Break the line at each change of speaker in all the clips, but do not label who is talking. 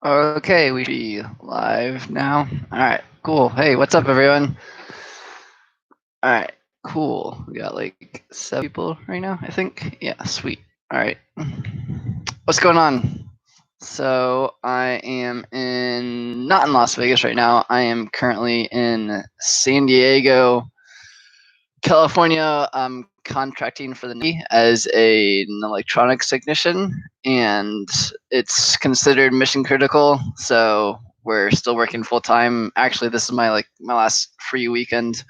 Okay, we should be live now. All right, cool. Hey, what's up, everyone? All right, cool. We got like 7 people right now, I think. Yeah, sweet. All right. What's going on? So I am not in Las Vegas right now. I am currently in San Diego, California. I'm contracting for the Navy as an electronics technician, and it's considered mission critical. So we're still working full time. Actually, this is my last free weekend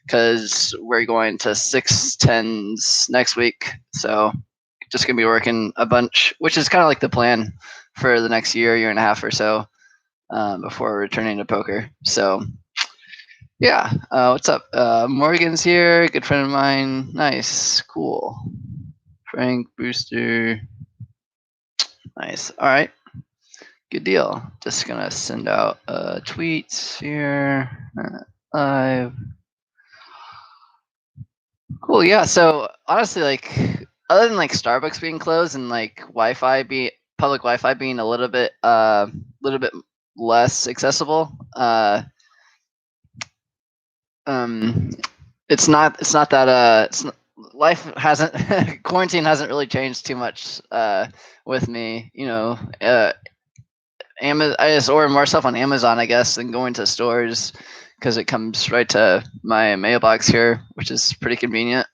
because we're going to 610s next week. So just gonna be working a bunch, which is kind of like the plan for the next year and a half or so before returning to poker. So yeah, what's up? Morgan's here, good friend of mine. Nice, cool. Frank Brewster. Nice. All right, good deal. Just gonna send out tweets here live. Cool. Yeah. So honestly, like other than like Starbucks being closed and like public Wi-Fi being a little bit less accessible, um, it's not that life hasn't quarantine hasn't really changed too much with me. Amazon, I just order more stuff on Amazon, I guess, than going to stores because it comes right to my mailbox here, which is pretty convenient.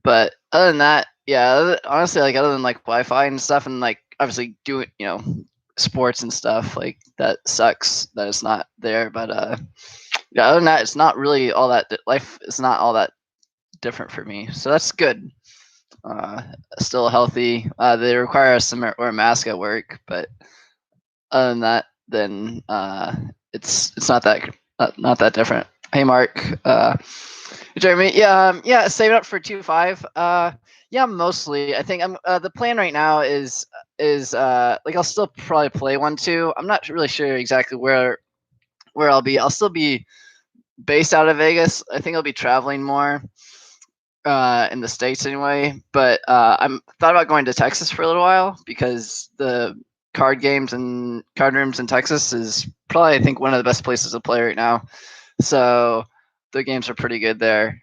But other than that, yeah, honestly, like other than like Wi-Fi and stuff, and like obviously doing sports and stuff, like that sucks that it's not there. But yeah, other than that, it's not really all that. Life is not all that different for me, so that's good. Uh, Still healthy. They require us to wear a mask at work, but other than that, then it's not that different. Hey, Mark, Jeremy, yeah, saving up for 2.5. Yeah, mostly. I think I'm. The plan right now is like I'll still probably play 1-2. I'm not really sure exactly where I'll be. I'll still be based out of Vegas. I think I'll be traveling more in the States anyway. But I'm thought about going to Texas for a little while because the card games and card rooms in Texas is probably, I think, one of the best places to play right now. So the games are pretty good there.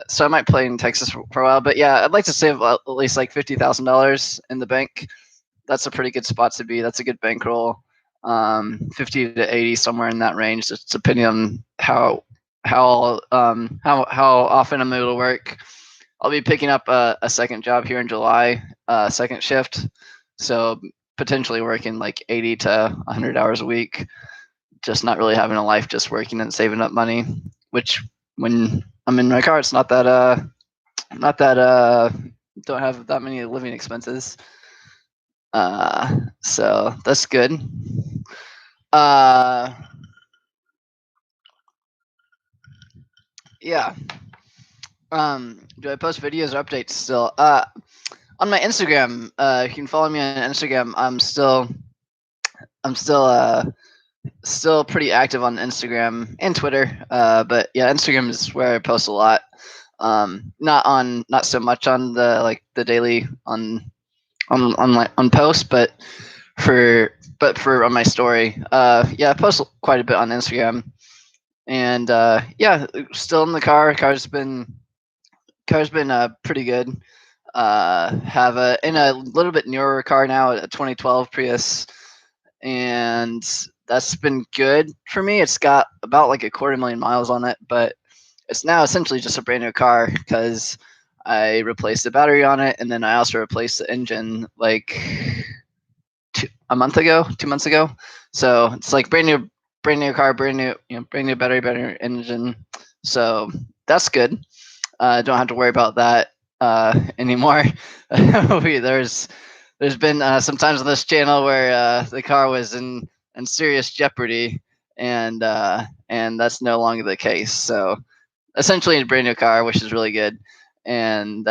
So I might play in Texas for a while. But yeah, I'd like to save at least like $50,000 in the bank. That's a pretty good spot to be. That's a good bankroll. 50 to 80, somewhere in that range, just depending on how often I'm able to work. I'll be picking up a second job here in July, second shift. So potentially working like 80 to 100 hours a week, just not really having a life, just working and saving up money, which when I'm in my car, it's not that don't have that many living expenses. So that's good. Yeah. Do I post videos or updates still? On my Instagram, you can follow me on Instagram. I'm still pretty active on Instagram and Twitter. But yeah, Instagram is where I post a lot. Not so much on the daily on post, but for on my story. Yeah, I post quite a bit on Instagram, and yeah, still in the car. Car's been pretty good. Have a little bit newer car now, a 2012 Prius, and that's been good for me. It's got about like 250,000 miles on it, but it's now essentially just a brand new car because I replaced the battery on it, and then I also replaced the engine like a month ago, 2 months ago. So it's like brand new car, brand new battery, brand new engine. So that's good. Don't have to worry about that anymore. There's been some times on this channel where the car was in serious jeopardy, and that's no longer the case. So essentially a brand new car, which is really good, and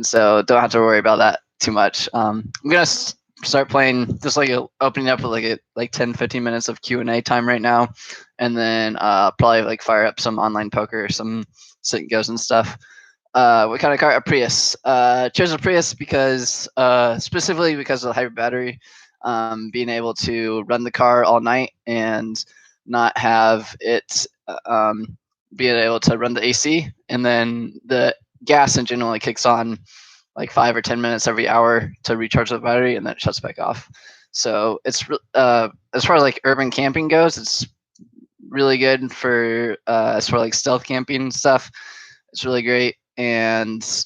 so don't have to worry about that too much. I'm gonna start playing, just like opening up with like 10-15 minutes of Q&A time right now, and then probably like fire up some online poker, some sit and goes and stuff. What kind of car? A Prius. Chose a Prius because specifically because of the hybrid battery. being able to run the car all night and not have it being able to run the AC, and then the gas engine only kicks on like 5 or 10 minutes every hour to recharge the battery, and then it shuts back off. So it's as far as like urban camping goes, it's really good for as far like stealth camping stuff. It's really great. And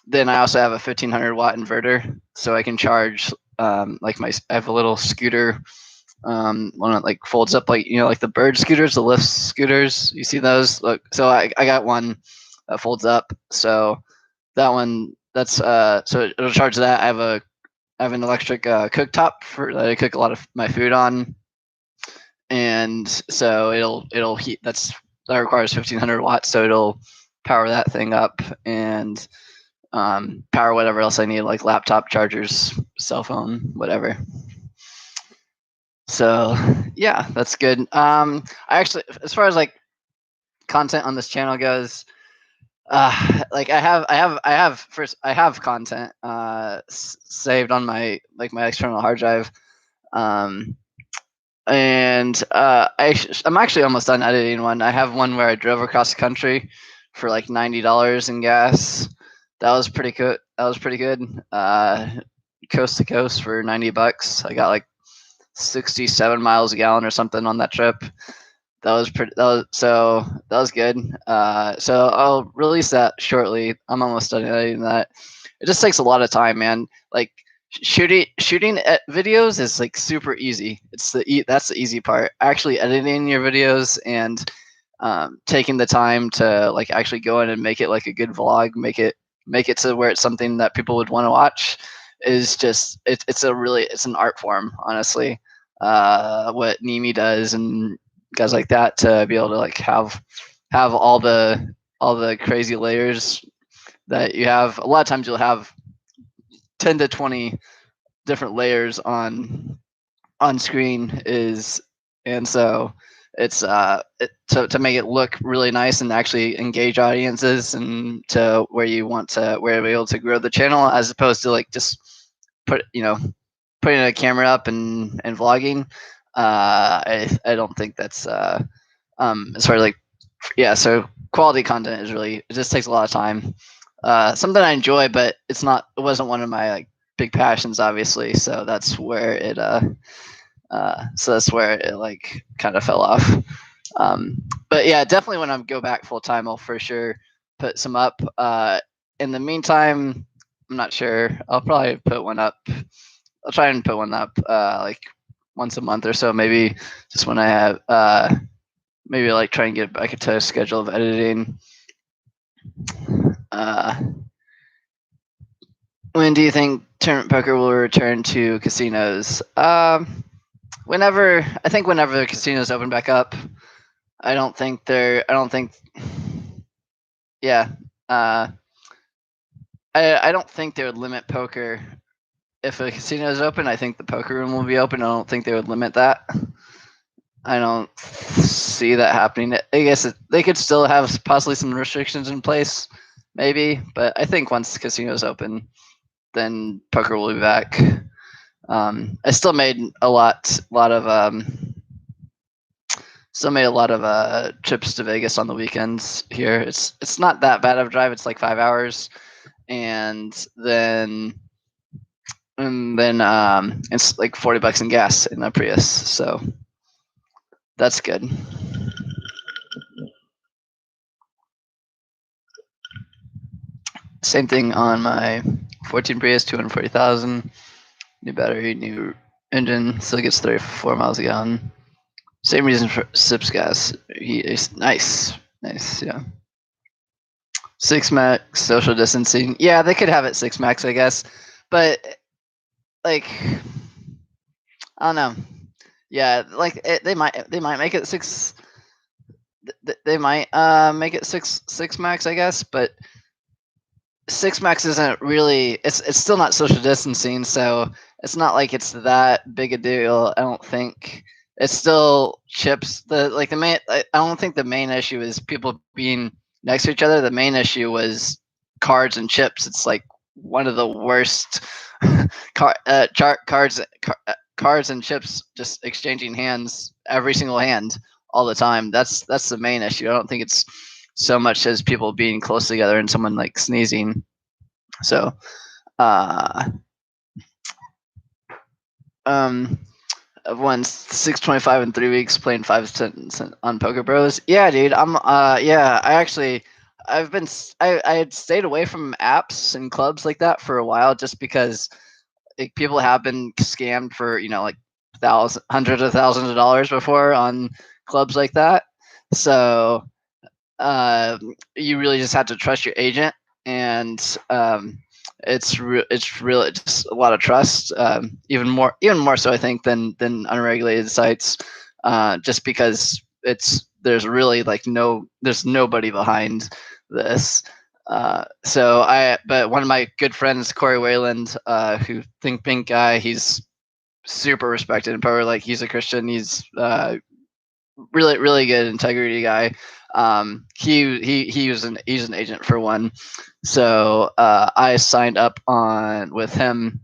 then I also have a 1500 watt inverter, so I can charge like I have a little scooter, one that like folds up, like like the bird scooters, the Lyft scooters. You see those? Look, so I got one that folds up. So that one, that's so it'll charge that. I have an electric cooktop that I cook a lot of my food on, and so it'll heat. That requires 1500 watts, so it'll power that thing up and power whatever else I need, like laptop chargers, cell phone, whatever. So yeah, that's good. I actually, as far as like content on this channel goes, like I have content saved on my external hard drive, and I'm actually almost done editing one. I have one where I drove across the country for like $90 in gas. That was pretty good. Coast to coast for $90. I got like 67 miles a gallon or something on that trip. That was good. So I'll release that shortly. I'm almost done editing that. It just takes a lot of time, man. Like shooting videos is like super easy. That's the easy part. Actually editing your videos and taking the time to like actually go in and make it like a good vlog, make it to where it's something that people would want to watch, is just it's an art form, honestly. What Nimi does and guys like that, to be able to like have all the crazy layers that you have. A lot of times you'll have 10 to 20 different layers on screen, and so it's to make it look really nice and actually engage audiences, and to where we're able to grow the channel, as opposed to like just putting a camera up and vlogging. I don't think that's as far as like, yeah. So quality content it just takes a lot of time. Something I enjoy, but it wasn't one of my like big passions, obviously. So that's where it like kind of fell off. But yeah, definitely when I go back full time, I'll for sure put some up. In the meantime, I'm not sure. I'll probably put one up. I'll try and put one up like once a month or so, maybe, just when I have maybe like try and get back into a schedule of editing. When do you think tournament poker will return to casinos? Whenever the casinos open back up. I don't think, yeah. I don't think they would limit poker. If a casino is open, I think the poker room will be open. I don't think they would limit that. I don't see that happening. I guess they could still have possibly some restrictions in place, maybe. But I think once the casino's open, then poker will be back. I still made a lot of trips to Vegas on the weekends here. It's not that bad of a drive. It's like 5 hours, and then it's like $40 in gas in a Prius. So that's good. Same thing on my 14 Prius, 240,000. New battery, new engine, still gets 34 miles a gallon. Same reason for Sips gas. He is nice, yeah. 6 max social distancing. Yeah, they could have it 6 max, I guess, but like, I don't know. Yeah, like they might make it 6. They might make it 6 max, I guess, but 6 max isn't really. It's still not social distancing, so it's not like it's that big a deal. I don't think. It's still chips. I don't think the main issue is people being next to each other. The main issue was cards and chips. It's like one of the worst cards cards and chips just exchanging hands, every single hand, all the time. That's the main issue. I don't think it's so much as people being close together and someone like sneezing. So, I've won 625 in 3 weeks playing 5 cents on Poker Bros. Yeah, dude. Yeah. I had stayed away from apps and clubs like that for a while just because people have been scammed for like hundreds of thousands of dollars before on clubs like that. So you really just have to trust your agent, and it's really just a lot of trust. Even more so, I think, than unregulated sites, just because there's really there's nobody behind this. But one of my good friends, Corey Wayland, who Think Pink guy, he's super respected and probably he's a Christian. He's really good integrity guy. He's an agent for one, so I signed up on with him,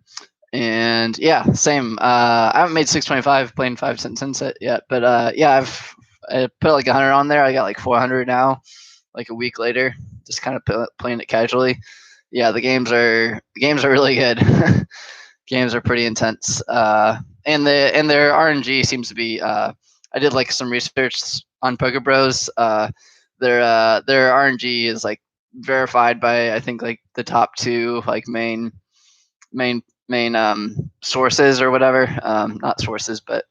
and yeah, same. I haven't made 625 playing 5 Cent Sunset yet, but yeah, I put like 100 on there. I got like 400 now, like a week later, just kind of playing it casually. Yeah, the games are really good. Games are pretty intense, and their RNG seems to be. I did like some research on Poker Bros. Their RNG is like verified by I think like the top 2 like main sources or whatever. Not sources, but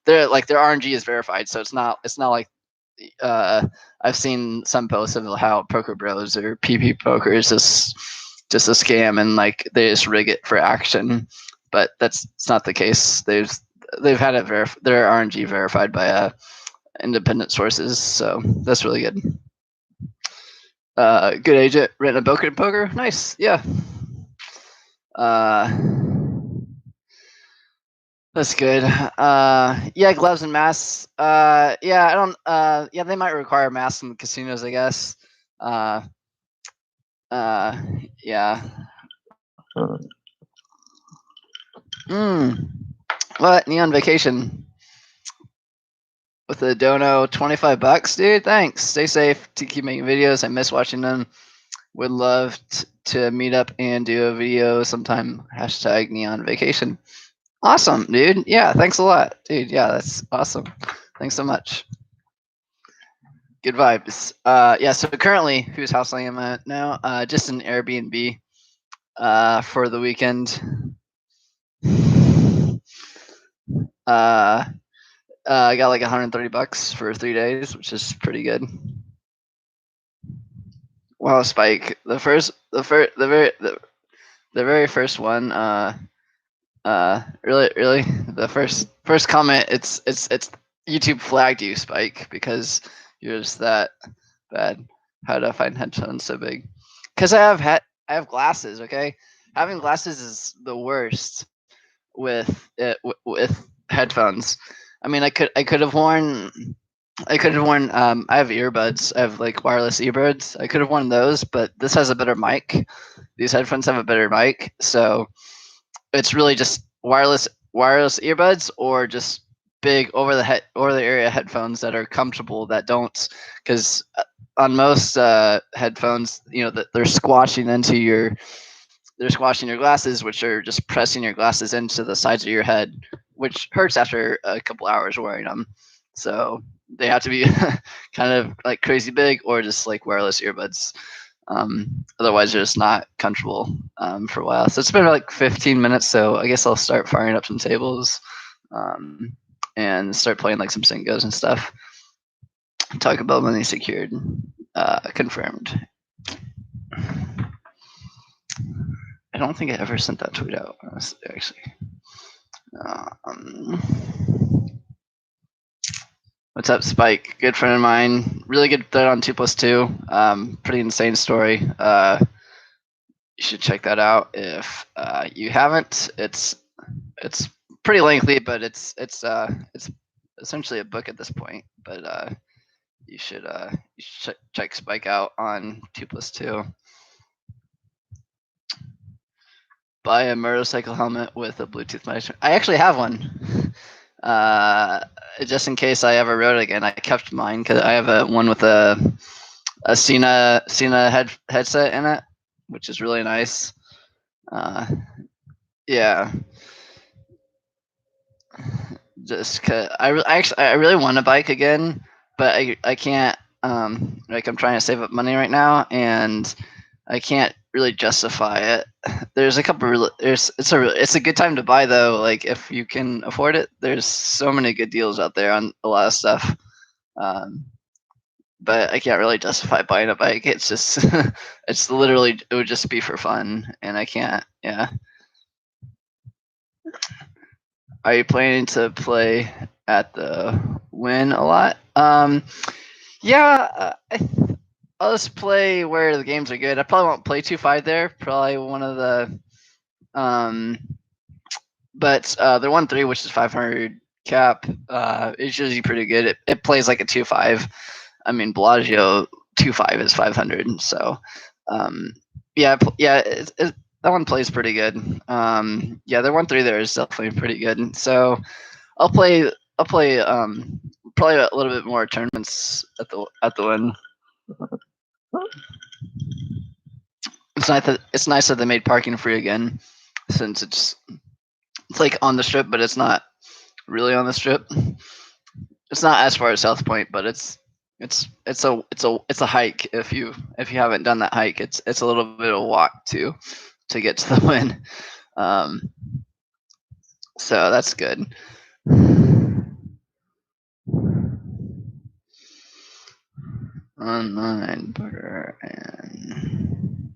their RNG is verified, so it's not like I've seen some posts of how Poker Bros or PP Poker is just a scam and like they just rig it for action, but it's not the case. They've had it their RNG verified by independent sources, so that's really good. Good agent, written a book in poker. Nice, yeah. That's good. Yeah, gloves and masks. Yeah, I don't. Yeah, they might require masks in the casinos, I guess. Yeah. What? Neon Vacation with a dono, $25, dude. Thanks. Stay safe. To keep making videos. I miss watching them. Would love to meet up and do a video sometime. Hashtag Neon Vacation. Awesome, dude. Yeah, thanks a lot, dude. Yeah, that's awesome. Thanks so much. Good vibes. Yeah, so currently, whose house I am at now? Just an Airbnb for the weekend. I got like $130 for 3 days, which is pretty good. Wow, Spike. The very first one. Really, the first comment. It's YouTube flagged you, Spike, because you're just that bad. How do I find headphones so big? Because I have glasses. Okay, having glasses is the worst with headphones. I mean, I could have worn. I have earbuds. I have like wireless earbuds. I could have worn those, but this has a better mic. These headphones have a better mic, so it's really just wireless earbuds or just big over the area headphones that are comfortable, that don't, because on most headphones, that they're squashing your glasses, which are just pressing your glasses into the sides of your head, which hurts after a couple hours wearing them. So they have to be kind of like crazy big or just like wireless earbuds. Otherwise, they're just not comfortable for a while. So it's been like 15 minutes. So I guess I'll start firing up some tables and start playing like some Syngos and stuff. Talk about money secured. Confirmed. I don't think I ever sent that tweet out, actually. What's up, Spike? Good friend of mine. Really good thread on 2+2. Pretty insane story. You should check that out if you haven't. It's pretty lengthy, but it's essentially a book at this point. But you should check Spike out on 2+2. buy a motorcycle helmet with a Bluetooth mic. I actually have one. Just in case I ever rode it again. I kept mine because I have one with a Sena headset in it, which is really nice. Yeah, just cause I really want a bike again, but I can't. Like I'm trying to save up money right now, and I can't really justify it. There's a couple. It's a good time to buy though. Like if you can afford it, there's so many good deals out there on a lot of stuff. But I can't really justify buying a bike. It's just it's literally it would just be for fun, and I can't. Yeah. Are you planning to play at the Win a lot? Yeah, I'll just play where the games are good. I probably won't play 2-5 there. Probably one of the, but the 1-3, which is 500 cap, is usually pretty good. It plays like a 2-5. I mean, Bellagio 2-5 is 500. So, yeah, that one plays pretty good. Yeah, the 1-3 there is definitely pretty good. So I'll play probably a little bit more tournaments at the Win. It's nice that they made parking free again, since it's like on the strip, but it's not really on the strip. It's not as far as South Point, but it's a hike. If you haven't done that hike, it's a little bit of a walk to get to the Win. So that's good. Online burger and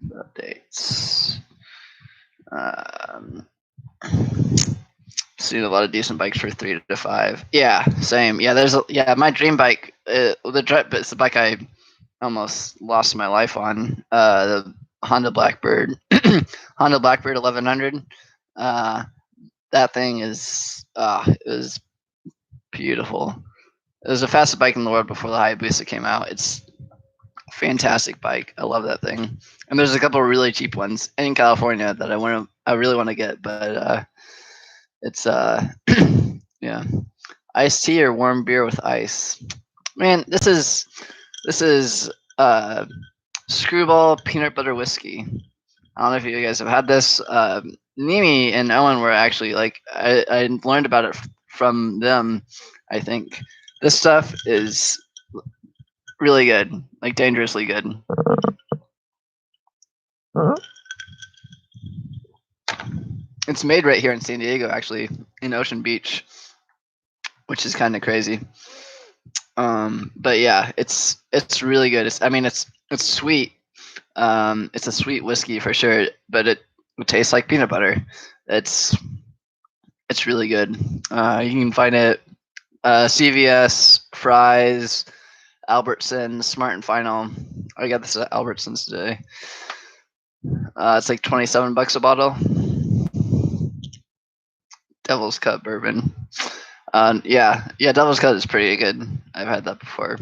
updates. Seen a lot of decent bikes for 3 to 5. Yeah, same. Yeah, my dream bike. It's the bike I almost lost my life on. The Honda Blackbird, Honda Blackbird 1100. That thing is it was beautiful. It was the fastest bike in the world before the Hayabusa came out. It's a fantastic bike. I love that thing. And there's a couple of really cheap ones in California that I really want to get, but it's yeah. Iced tea or warm beer with ice. Man, this is Screwball peanut butter whiskey. I don't know if you guys have had this. Nimi and Owen were actually like I learned about it from them. I think this stuff is really good, like dangerously good. It's made right here in San Diego, actually, in Ocean Beach, which is kind of crazy. But yeah, it's really good. It's sweet. It's a sweet whiskey for sure, but it tastes like peanut butter. It's really good. You can find it CVS, Fry's, Albertsons, Smart and Final. I got this at Albertsons today. It's like $27 a bottle. Devil's Cut bourbon. Yeah, Devil's Cut is pretty good. I've had that before.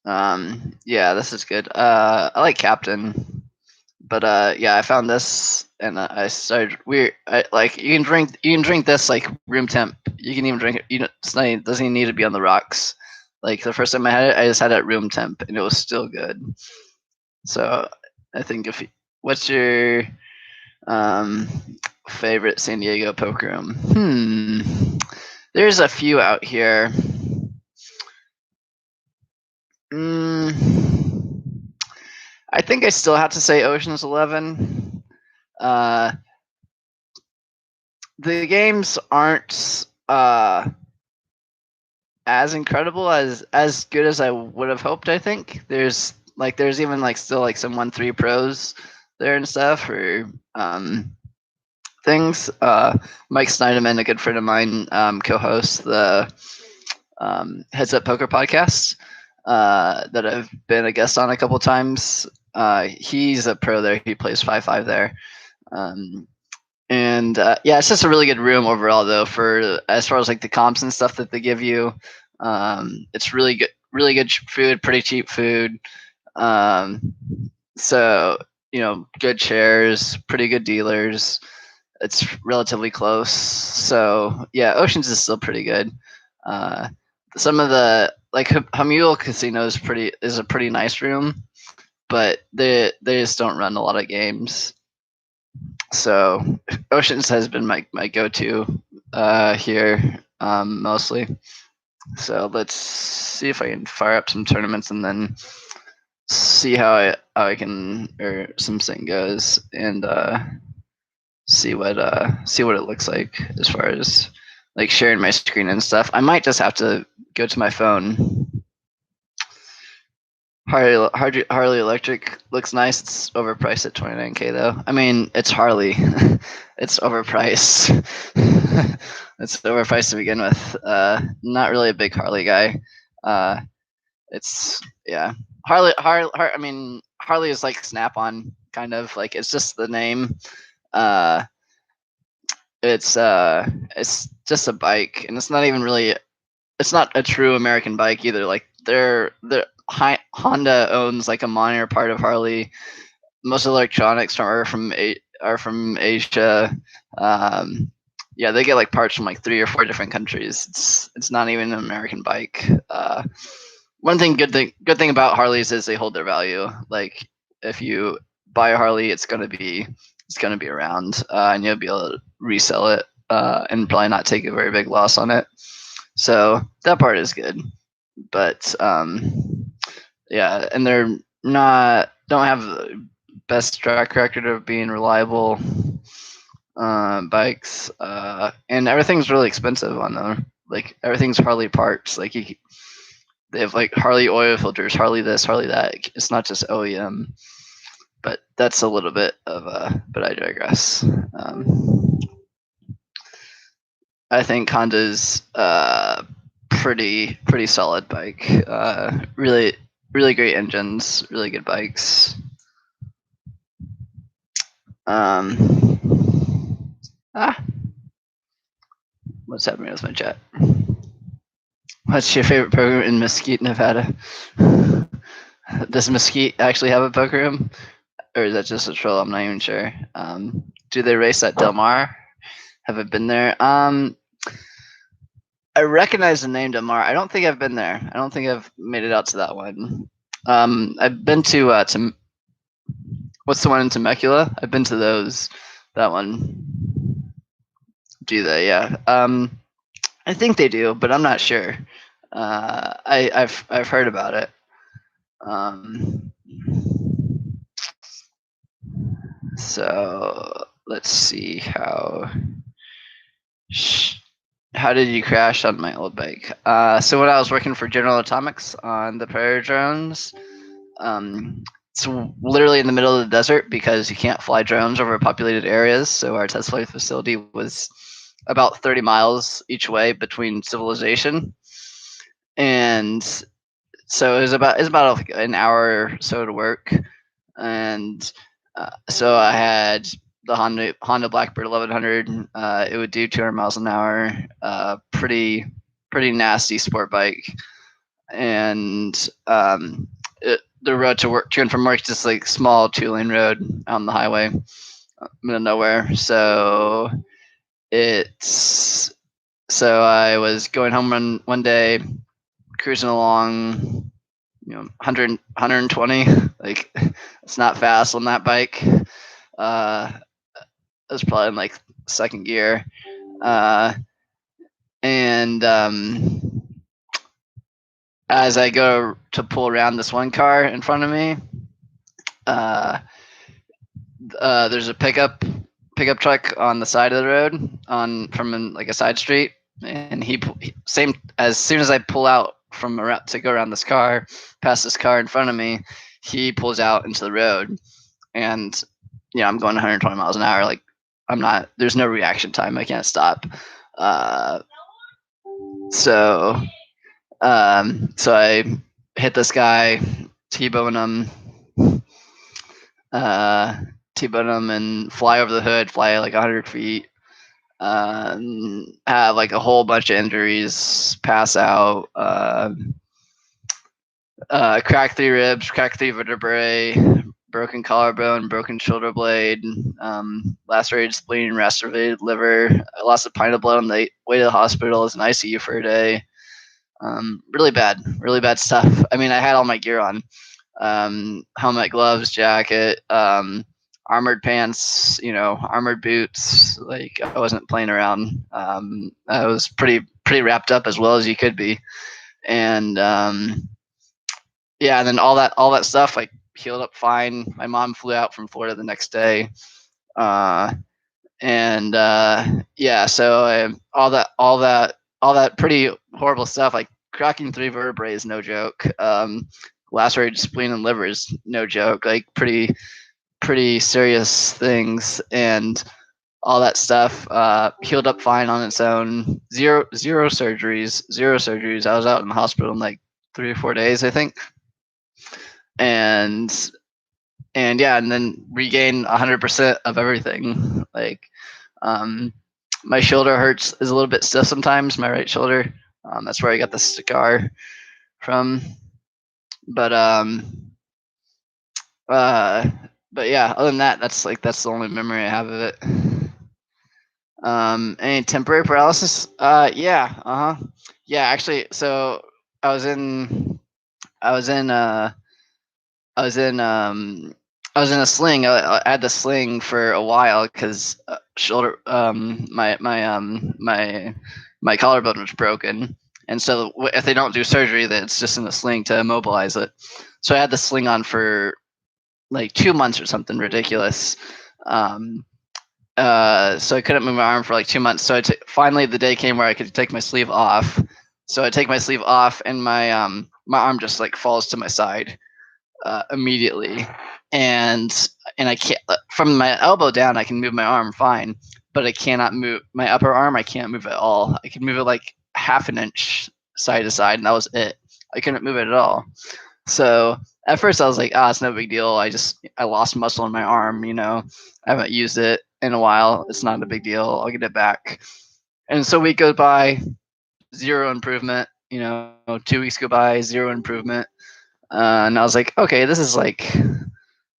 Yeah, this is good. I like Captain, but yeah, I found this and I started weird. You can drink this like room temp. You can even drink it. It doesn't even need to be on the rocks. Like the first time I had it, I just had it at room temp, and it was still good. So I think what's your favorite San Diego poker room? There's a few out here. I think I still have to say Ocean's 11. The games aren't as incredible as good as I would have hoped. I think there's even like still like some 1-3 pros there and stuff, or things. Mike Snyderman, a good friend of mine, co-hosts the Heads Up Poker podcast that I've been a guest on a couple times. He's a pro there. He plays 5-5 there. And yeah, it's just a really good room overall, though. For as far as like the comps and stuff that they give you, it's really good food, pretty cheap food. So good chairs, pretty good dealers. It's relatively close. So yeah, Oceans is still pretty good. Some of the like Hamul Casino is a pretty nice room, but they just don't run a lot of games. So Oceans has been my go-to here mostly. So let's see if I can fire up some tournaments and then see how I can or some sync goes and see what it looks like as far as like sharing my screen and stuff. I might just have to go to my phone. Harley Electric looks nice. It's overpriced at 29K though. I mean, it's Harley. It's overpriced. It's overpriced to begin with. Not really a big Harley guy. It's yeah. I mean, Harley is like Snap-on kind of like it's just the name. It's just a bike, and it's not even really. It's not a true American bike either. Like Honda owns like a minor part of Harley. Most electronics are from Asia. Yeah, they get like parts from like 3 or 4 different countries. It's not even an American bike. One good thing about Harleys is they hold their value. Like if you buy a Harley, it's gonna be around, and you'll be able to resell it and probably not take a very big loss on it. So that part is good, but yeah, and they're don't have the best track record of being reliable bikes, and everything's really expensive on them. Like everything's Harley parts. Like they have like Harley oil filters, Harley this, Harley that. It's not just OEM. But that's a little bit of but I digress. I think Honda's pretty solid bike. Really great engines, really good bikes. What's happening with my chat? What's your favorite program in Mesquite, Nevada? Does Mesquite actually have a poker room? Or is that just a troll? I'm not even sure. Do they race at Del Mar? Have I been there? I recognize the name Del Mar. I don't think I've been there. I don't think I've made it out to that one. I've been to what's the one in Temecula? I've been to those. That one. Do they? Yeah. I think they do, but I'm not sure. I've heard about it. So let's see how did you crash on my old bike? So when I was working for General Atomics on the Prairie drones, it's literally in the middle of the desert because you can't fly drones over populated areas. So our test flight facility was about 30 miles each way between civilization, and so it was about an hour or so to work, and so I had the Honda Blackbird 1100. It would do 200 miles an hour. Pretty nasty sport bike, and the road to and from work just like small 2-lane road on the highway, middle of nowhere. So I was going home one day, cruising along, 120. Like it's not fast on that bike. It was probably in like second gear, and as I go to pull around this one car in front of me, there's a pickup truck on the side of the road from like a side street, and as soon as I pull out to go around this car, past this car in front of me, he pulls out into the road, and I'm going 120 miles an hour. Like there's no reaction time. I can't stop. So I hit this guy, T-bone him, and fly over the hood, fly like 100 feet. Have like a whole bunch of injuries, pass out, crack 3 ribs, crack 3 vertebrae, broken collarbone, broken shoulder blade, lacerated spleen, lacerated liver. I lost a pint of blood on the way to the hospital. I was in ICU for a day. Really bad stuff. I mean, I had all my gear on, helmet, gloves, jacket, armored pants, armored boots. Like, I wasn't playing around. I was pretty wrapped up, as well as you could be. And yeah, and then all that stuff like healed up fine. My mom flew out from Florida the next day. And yeah, so all that pretty horrible stuff, like cracking 3 vertebrae is no joke. Lacerated spleen and liver is no joke. Like, pretty serious things, and all that stuff healed up fine on its own. Zero surgeries. I was out in the hospital in like 3 or 4 days, I think. And yeah, and then regain 100% of everything. Like, my shoulder hurts, is a little bit stiff sometimes, my right shoulder. That's where I got the scar from. But yeah, other than that, that's the only memory I have of it. Any temporary paralysis? Yeah, actually, so I was in a sling. I had the sling for a while because shoulder my collarbone was broken, and so if they don't do surgery, then it's just in a sling to immobilize it. So I had the sling on for like 2 months or something ridiculous. So I couldn't move my arm for like 2 months. So finally the day came where I could take my sleeve off. So I take my sleeve off, and my arm just like falls to my side immediately, and I can't, from my elbow down I can move my arm fine, but I cannot move my upper arm. I can't move it at all. I can move it like half an inch side to side, and that was it. I couldn't move it at all. So at first I was like, it's no big deal. I lost muscle in my arm. I haven't used it in a while. It's not a big deal. I'll get it back. And so week goes by, zero improvement. 2 weeks go by, zero improvement. And I was like, okay, this is like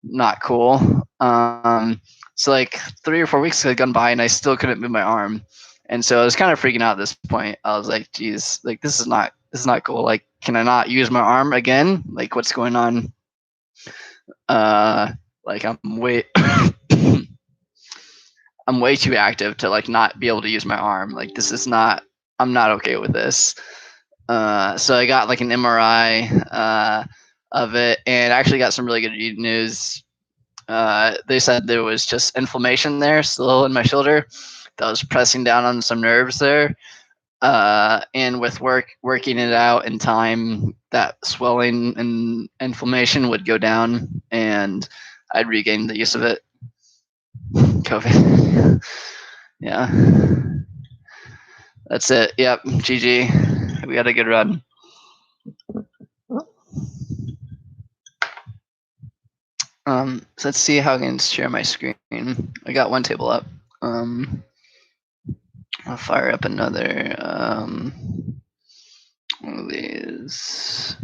not cool. So like 3 or 4 weeks had gone by, and I still couldn't move my arm. And so I was kind of freaking out at this point. I was like, geez, like this is not cool. Like, can I not use my arm again? Like, what's going on? Like, I'm way I'm way too active to like not be able to use my arm. Like, this is not, I'm not okay with this. So I got like an MRI of it, and actually got some really good news. They said there was just inflammation there still in my shoulder that was pressing down on some nerves there. And with working it out in time, that swelling and inflammation would go down, and I'd regain the use of it. COVID. Yeah. That's it. Yep. GG. We had a good run. So let's see how I can share my screen. I got one table up. I'll fire up another one of these.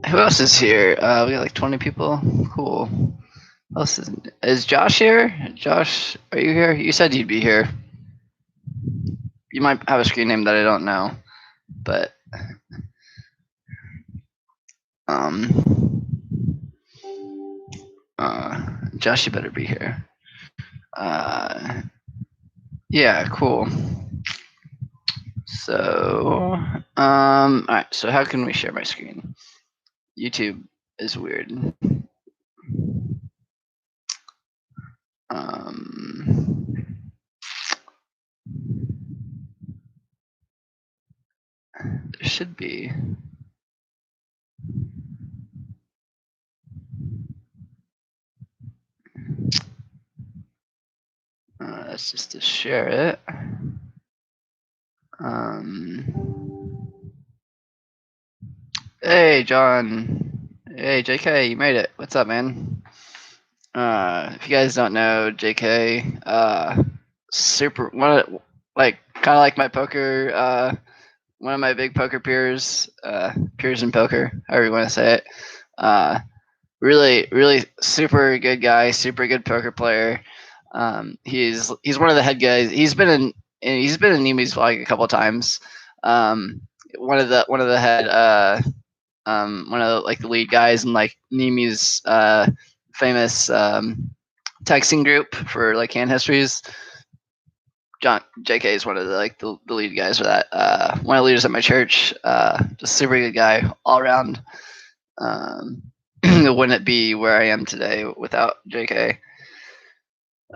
Who else is here? We got like 20 people. Cool. Who else is Josh here? Josh, are you here? You said you'd be here. You might have a screen name that I don't know, but Josh, you better be here. Yeah, cool. So, all right. So how can we share my screen? YouTube is weird. There should be. That's just to share it. Hey, John. Hey, JK, you made it. What's up, man? If you guys don't know, JK, super, like kind of like my poker one of my big poker peers, peers in poker, however you want to say it. Really, really super good guy, super good poker player. He's one of the head guys. He's been in Nemi's vlog a couple of times. One of the head one of the, like the lead guys in like Nemi's famous texting group for like hand histories. John JK is one of the like the lead guys for that. One of the leaders at my church. Just super good guy all around. Wouldn't be where I am today without JK.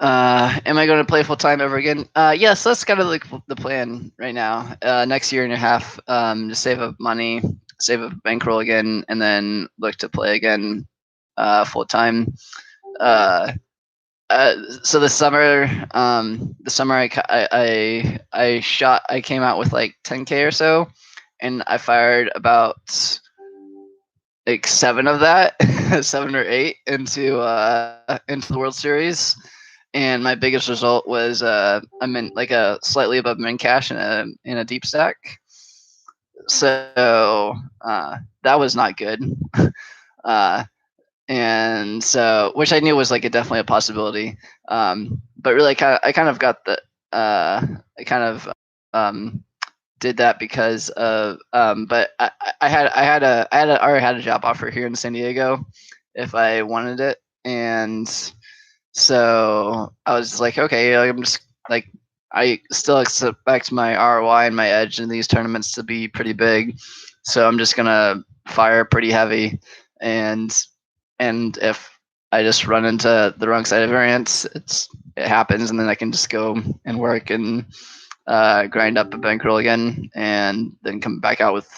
Am I going to play full time ever again? Yes, that's kind of like the plan right now. Next year and a half, to save up money, save up bankroll again, and then look to play again full time. So the summer I came out with like 10K or so, and I fired about like 7 of that, 7 or 8 into the World Series. And my biggest result was I'm in like a slightly above min cash in a deep stack. So that was not good. And so, which I knew was like definitely a possibility. But really, I kind of got the I kind of did that because of but I already had a job offer here in San Diego if I wanted it, and so I was like, okay, I'm just like, I still expect my ROI and my edge in these tournaments to be pretty big, so I'm just gonna fire pretty heavy, and if I just run into the wrong side of variance, it happens, and then I can just go and work and grind up a bankroll again, and then come back out with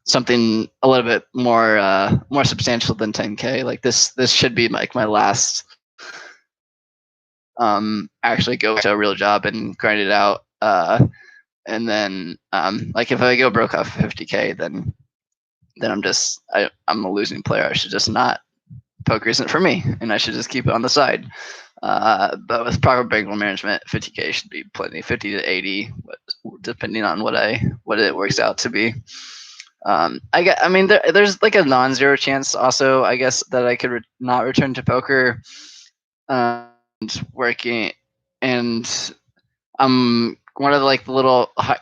something a little bit more substantial than 10K. Like this should be like my last actually go to a real job and grind it out. And then like if I go broke off 50K, then I'm a losing player. I should just not. Poker isn't for me, and I should just keep it on the side. But with proper bankroll management, 50K should be plenty. 50 to 80, depending on what it works out to be. I mean, there's like a non-zero chance also, I guess, that I could not return to poker and working, and I'm one of the like the little. I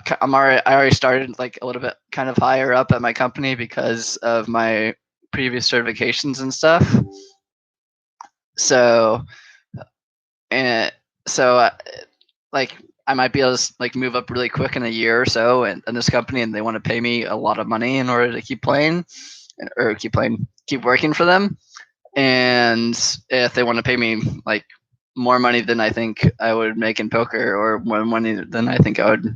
already started like a little bit kind of higher up at my company because of my previous certifications and stuff. So, and so like I might be able to like move up really quick in a year or so in this company, and they want to pay me a lot of money in order to keep playing or keep working for them. And if they want to pay me like more money than I think I would make in poker, or more money than I think I would,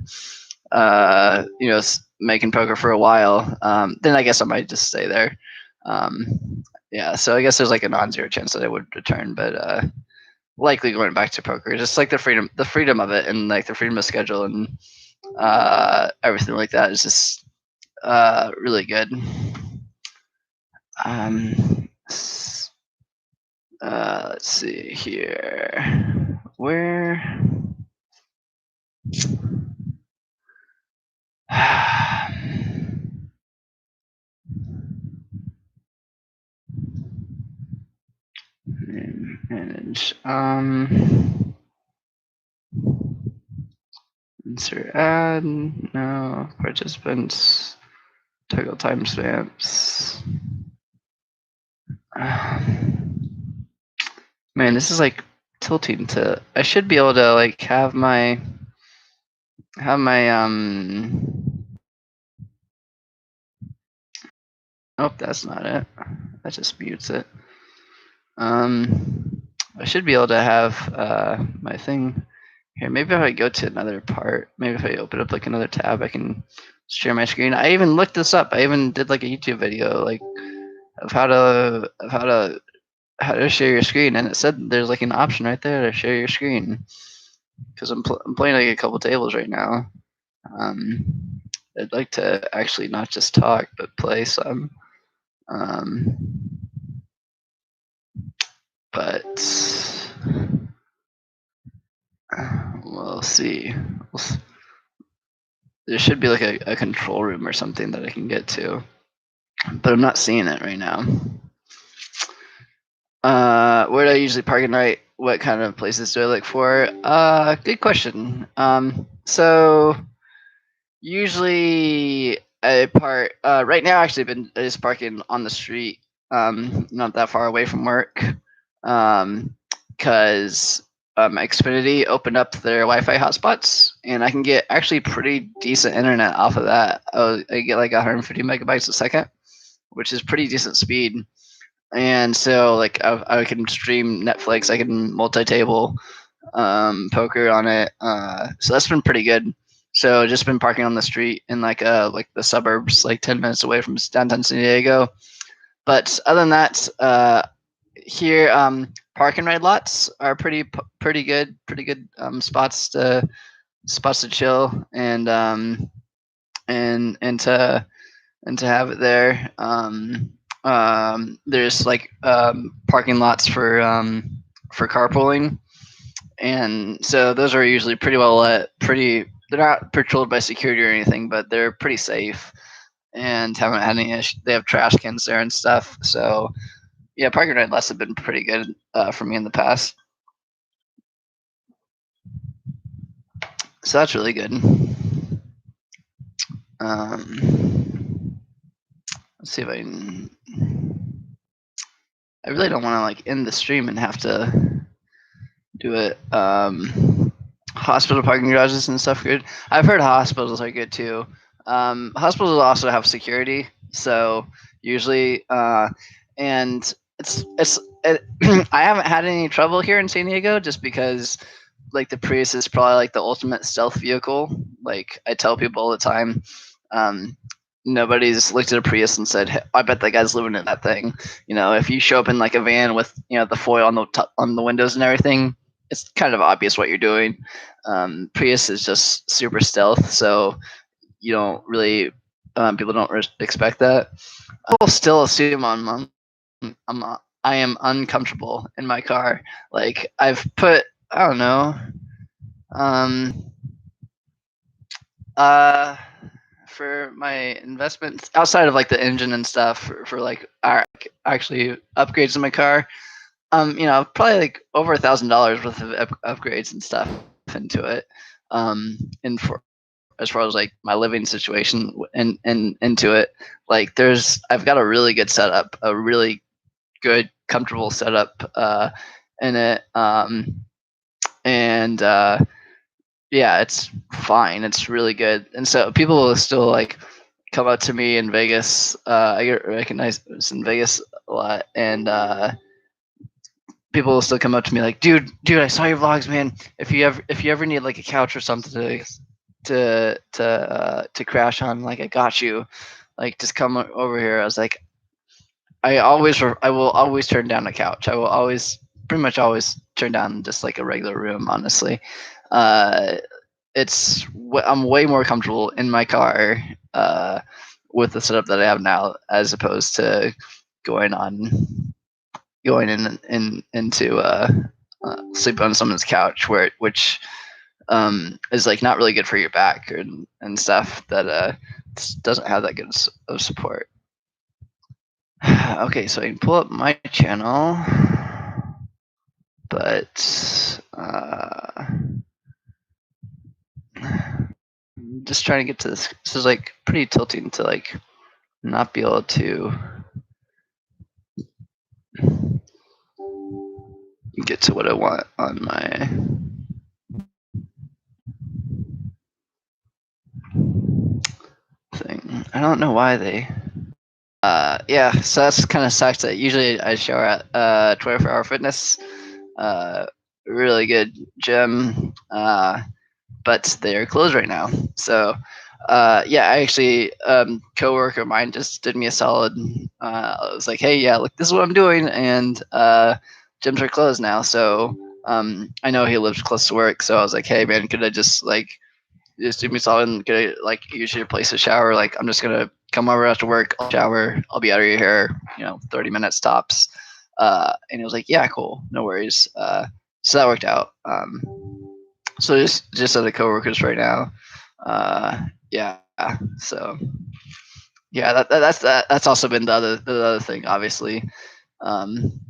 make in poker for a while, then I guess I might just stay there. Yeah, so I guess there's like a non-zero chance that I would return, but likely going back to poker, just like the freedom of it, and like the freedom of schedule and everything like that is just really good. Let's see here. Where? Manage. Insert ad. No. Participants. Toggle timestamps. Man, this is like tilting to. I should be able to like have my Oh, that's not it. That just mutes it. I should be able to have my thing here. Maybe if I go to another part, maybe if I open up like another tab, I can share my screen. I even looked this up. I even did like a YouTube video like of how to share your screen, and it said there's like an option right there to share your screen. Because I'm playing like a couple tables right now. I'd like to actually not just talk but play some. But we'll see. there should be like a control room or something that I can get to, but I'm not seeing it right now. Where do I usually park and ride? What kind of places do I look for? Good question. So usually I park. Right now, actually, been just parking on the street. Not that far away from work. Because Xfinity opened up their Wi-Fi hotspots, and I can get actually pretty decent internet off of that. I get like 150 megabytes a second, which is pretty decent speed. And so like I can stream Netflix, I can multi-table poker on it. So that's been pretty good. So just been parking on the street in like the suburbs, like 10 minutes away from downtown San Diego. But other than that, here park and ride lots are pretty good, spots to chill and to have it there. There's like parking lots for carpooling, and so those are usually pretty well lit. They're not patrolled by security or anything, but they're pretty safe and haven't had any issue. They have trash cans there and stuff. So yeah, park and ride lots have been pretty good for me in the past. So that's really good. Let's see if I can. I really don't want to like end the stream and have to do it. Hospital parking garages and stuff good. I've heard hospitals are good too. Hospitals also have security, so usually, and I haven't had any trouble here in San Diego just because like the Prius is probably like the ultimate stealth vehicle. Like I tell people all the time, nobody's looked at a Prius and said, hey, I bet that guy's living in that thing. You know, if you show up in like a van with, you know, the foil on the windows and everything, it's kind of obvious what you're doing. Prius is just super stealth, so you don't really people don't expect that. People still assume I am uncomfortable in my car. Like I've put, I don't know, for my investments outside of like the engine and stuff for like actually upgrades in my car, you know, probably like over $1,000 worth of upgrades and stuff into it, and for as far as like my living situation and into it, like I've got a really good setup, a really good comfortable setup in it, and yeah, it's fine. It's really good. And so people will still like come up to me in Vegas. I get recognized in Vegas a lot, and people will still come up to me like, dude, I saw your vlogs, man. If you ever need like a couch or something to crash on, like I got you. Like just come over here. I was like, I will always turn down a couch. I will pretty much always turn down just like a regular room, honestly. I'm way more comfortable in my car with the setup that I have now, as opposed to going into sleep on someone's couch, which is like not really good for your back and stuff. That doesn't have that good of support. Okay, so I can pull up my channel, but just trying to get to this. This is like pretty tilting to like not be able to get to what I want on my thing. I don't know why they. Yeah, so that's kind of sucks. That usually I shower at 24 Hour Fitness, really good gym, but they are closed right now. So yeah, I actually coworker of mine just did me a solid. I was like, hey, yeah, look, this is what I'm doing, and gyms are closed now. So I know he lives close to work, so I was like, hey, man, could I just do me a solid and get usually a place to shower? Like I'm just gonna come over after work, I'll shower, I'll be out of your hair, 30 minutes tops. And he was like, yeah, cool, no worries. So that worked out. So just other coworkers right now. Yeah. So yeah, that's also been the other thing, obviously. Um,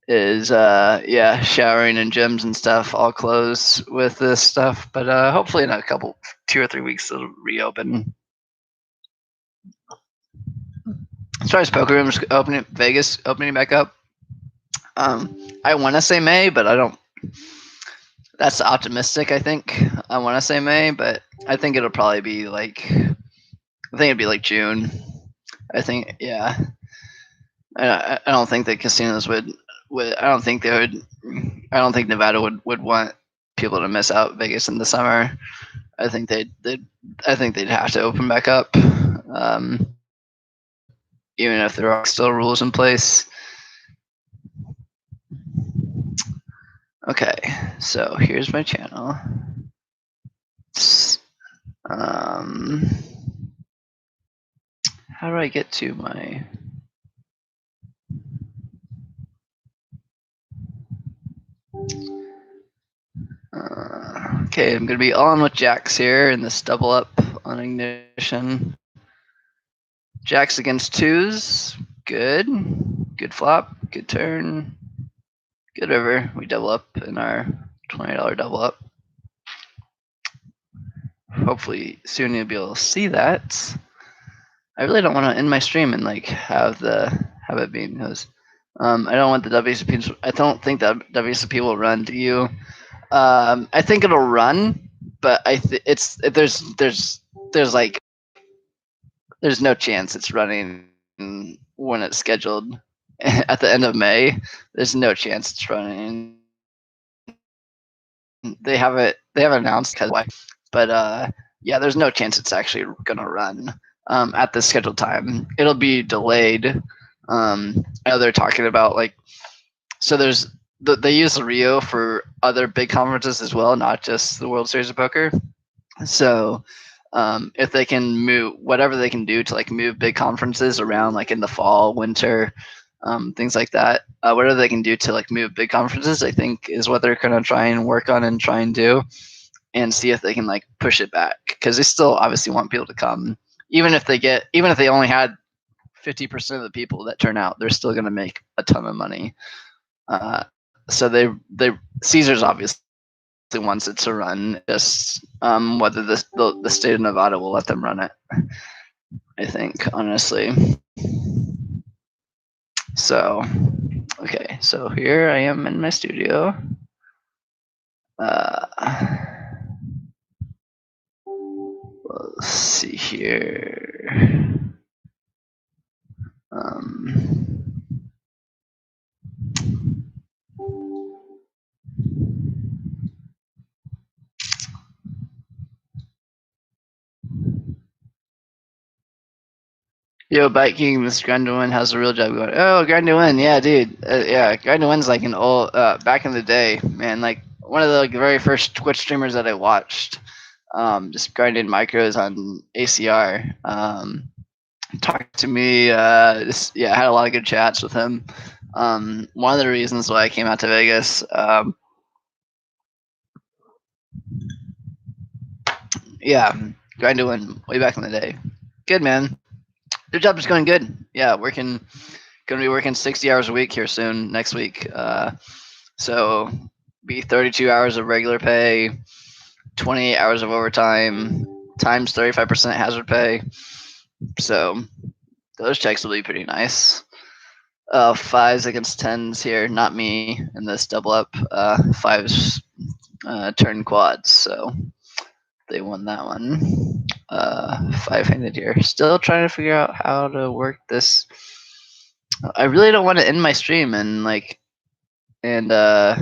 is yeah, showering and gyms and stuff all close with this stuff, but hopefully in a couple 2 or 3 weeks it'll reopen. As far as poker rooms opening, Vegas opening back up, I want to say May, but I don't. That's optimistic. I think I want to say May, but I think it'll probably be like I think it'd be like June. I think yeah. I don't think the casinos would. I don't think they would. I don't think Nevada would want people to miss out Vegas in the summer. I think I think they'd have to open back up, even if there are still rules in place. Okay, so here's my channel. How do I get to my? Okay, I'm gonna be on with jacks here in this double up on ignition. Jacks against twos, good. Good flop, good turn, good river. We double up in our $20 double up. Hopefully soon you'll be able to see that. I really don't want to end my stream and like have it being because I don't want the WSOP. I don't think that WSOP will run. Do you? I think it'll run, but there's like there's no chance it's running when it's scheduled at the end of May. There's no chance it's running. They haven't announced why, but yeah, there's no chance it's actually gonna run at the scheduled time. It'll be delayed. I know they're talking about like so they use the Rio for other big conferences as well, not just the World Series of Poker. So if they can move whatever they can do to like move big conferences around like in the fall, winter, things like that, whatever they can do to like move big conferences, I think is what they're gonna try and work on and try and do, and see if they can like push it back because they still obviously want people to come, even if they only had 50% of the people that turn out, they're still gonna make a ton of money. So they Caesars obviously wants it to run, just whether the state of Nevada will let them run it. I think honestly. So okay, so here I am in my studio. Let's see here. Yo, Bike King, this Granduin has a real job going. Oh, Granduin, yeah, dude. Yeah, Granduin's like an old, back in the day, man, like one of the like, very first Twitch streamers that I watched. Just grinding micros on ACR. Talked to me, just, yeah, had a lot of good chats with him. One of the reasons why I came out to Vegas, yeah, Granduin, way back in the day. Good, man. Your job is going good. Yeah, gonna be working 60 hours a week here soon next week. So be 32 hours of regular pay, 28 hours of overtime, times 35% hazard pay. So those checks will be pretty nice. Fives against tens here, not me in this double up. Fives turn quads, so they won that one. Five-handed here. Still trying to figure out how to work this. I really don't want to end my stream and like and have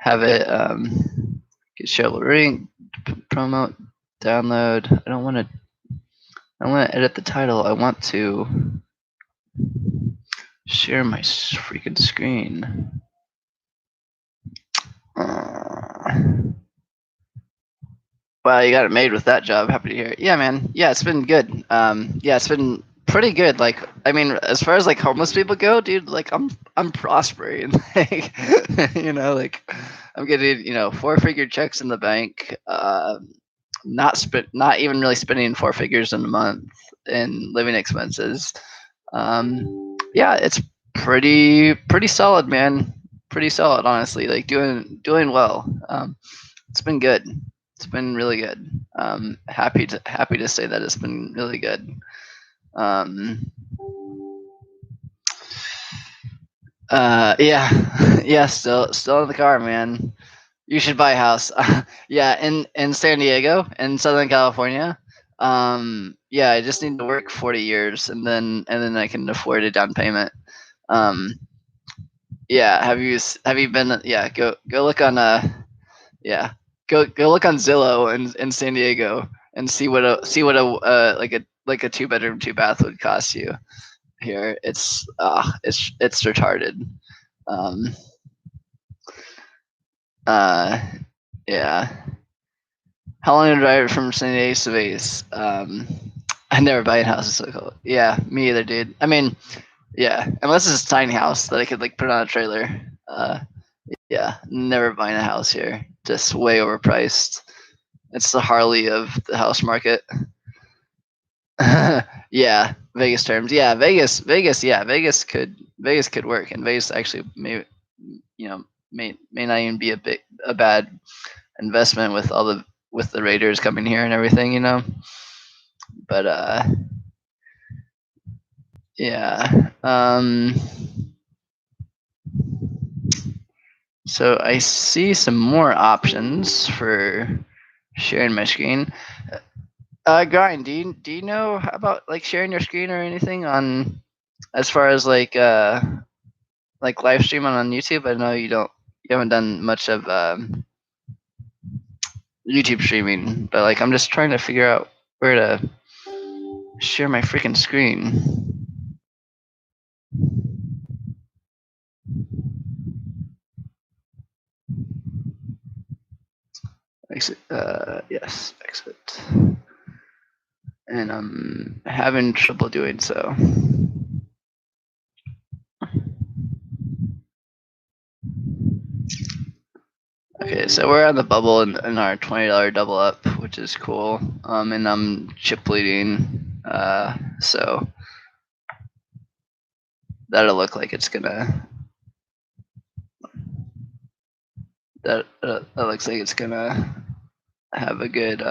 it get show ring promote download. I don't want to edit the title. I want to share my freaking screen. Wow, you got it made with that job. Happy to hear it. Yeah, man. Yeah, it's been good. Yeah, it's been pretty good. Like, I mean, as far as like homeless people go, dude, like I'm prospering. Like, like I'm getting 4-figure checks in the bank. Not even really spending 4 figures in a month in living expenses. Yeah, it's pretty solid, man. Pretty solid, honestly. Like doing well. It's been good. It's been really good. Happy to say that it's been really good. Um, yeah, yeah. Still in the car, man. You should buy a house. Yeah, in San Diego, in Southern California. Yeah, I just need to work 40 years, and then I can afford a down payment. Um, yeah. Have you been? Yeah, go look on yeah, go look on Zillow in San Diego and see what a like a 2-bedroom 2-bath would cost you here. It's retarded. Um, uh, yeah. How long to drive from San Diego to Vegas? I never buy a house so cool. Yeah, me either, dude. I mean, yeah, unless it's a tiny house that I could like put on a trailer. Yeah, never buying a house here. Just way overpriced. It's the Harley of the house market. Yeah, Vegas terms. Yeah, Vegas. Yeah, Vegas could work, and Vegas actually may not even be a bad investment with the Raiders coming here and everything. But yeah. So I see some more options for sharing my screen. Grind, do you know about like sharing your screen or anything on as far as like live stream on YouTube? I know you haven't done much of YouTube streaming, but like I'm just trying to figure out where to share my freaking screen. Exit. Yes, exit. And I'm having trouble doing so. Okay, so we're on the bubble in our $20 double up, which is cool. And I'm chip bleeding, so that'll look like it's gonna. That looks like it's gonna have a good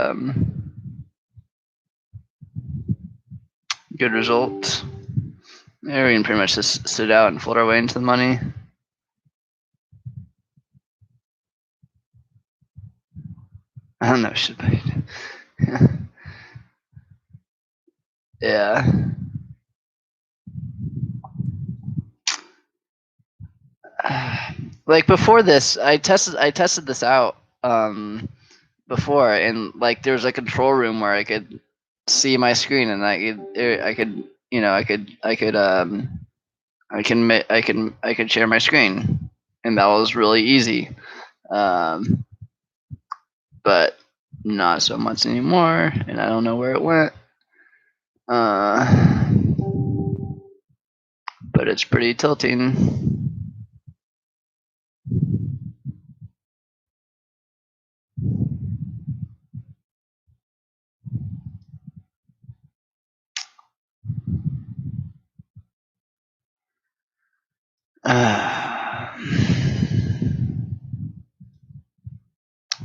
result. Yeah, we can pretty much just sit out and float our way into the money. I don't know, should I? Yeah. Like before this, I tested this out before, and like there was a control room where I could see my screen, and I could share my screen, and that was really easy. But not so much anymore, and I don't know where it went. But it's pretty tilting.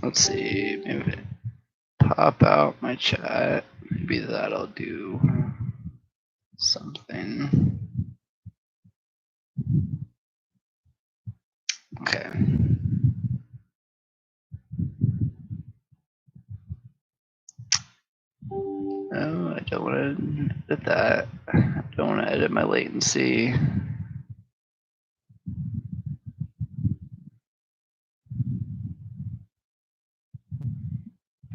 Let's see, maybe pop out my chat. Maybe that'll do something. Okay. Oh, I don't want to edit that. I don't want to edit my latency.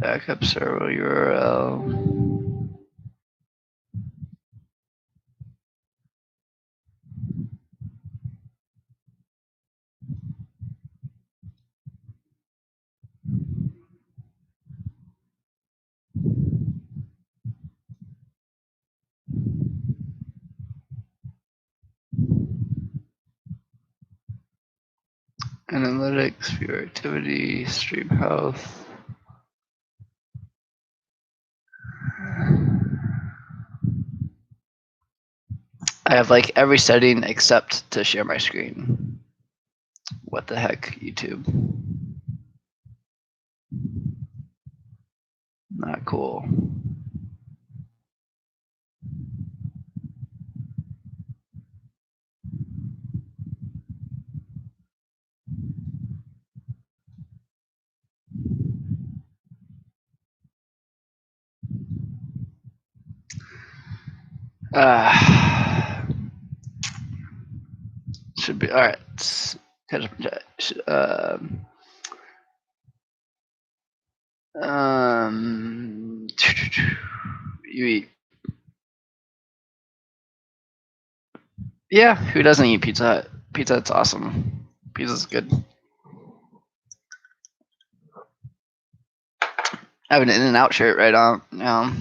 Backup server URL. Analytics, viewer activity, stream health. I have like every setting except to share my screen. What the heck, YouTube? Not cool. Should be all right. Catch up in chat. You eat. Yeah, who doesn't eat Pizza Hut? Pizza Hut's awesome. Pizza's good. I have an In-N-Out shirt right on now.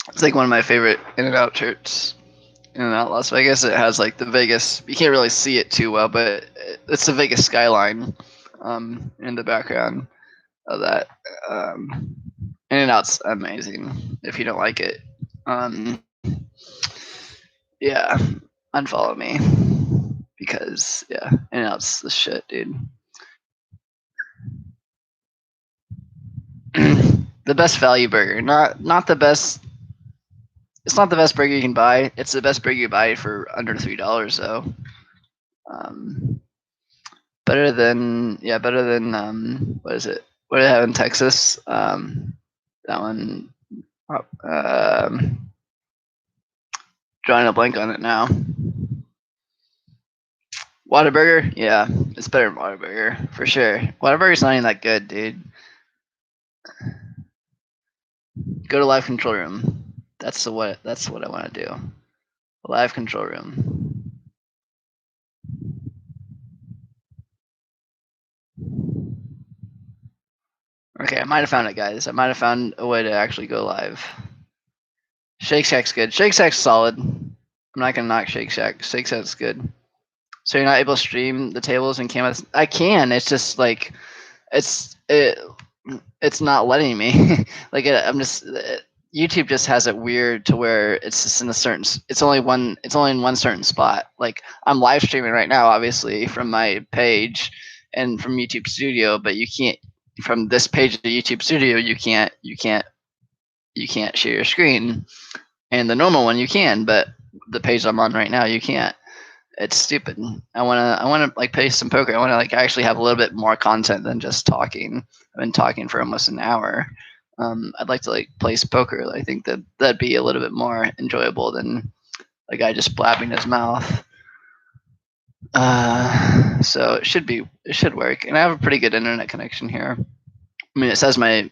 It's like one of my favorite In-N-Out shirts. In-N-Out Las Vegas. It has like the Vegas. You can't really see it too well, but it's the Vegas skyline in the background of that. In-N-Out's amazing. If you don't like it, yeah, unfollow me because yeah, In-N-Out's the shit, dude. The best value burger, not the best. It's not the best burger you can buy. It's the best burger you buy for under $3 though. Better than what is it? What do they have in Texas? That one. Drawing a blank on it now. Whataburger, yeah, it's better than Whataburger for sure. Whataburger's not even that good, dude. Go to live control room. That's what I want to do. Live control room. Okay, I might have found it, guys. I might have found a way to actually go live. Shake Shack's good. Shake Shack's solid. I'm not gonna knock Shake Shack. Shake Shack's good. So you're not able to stream the tables and canvas? I can. It's just like it's not letting me. Like I'm just YouTube just has it weird to where it's just in a certain. It's only in one certain spot. Like I'm live streaming right now, obviously from my page and from YouTube Studio, but you can't from this page of YouTube Studio. You can't share your screen. And the normal one you can, but the page I'm on right now you can't. It's stupid. I wanna like play some poker. I wanna like actually have a little bit more content than just talking. I've been talking for almost an hour. I'd like to like play some poker. I think that'd be a little bit more enjoyable than a guy just blabbing his mouth. So it should work, and I have a pretty good internet connection here. I mean, it says my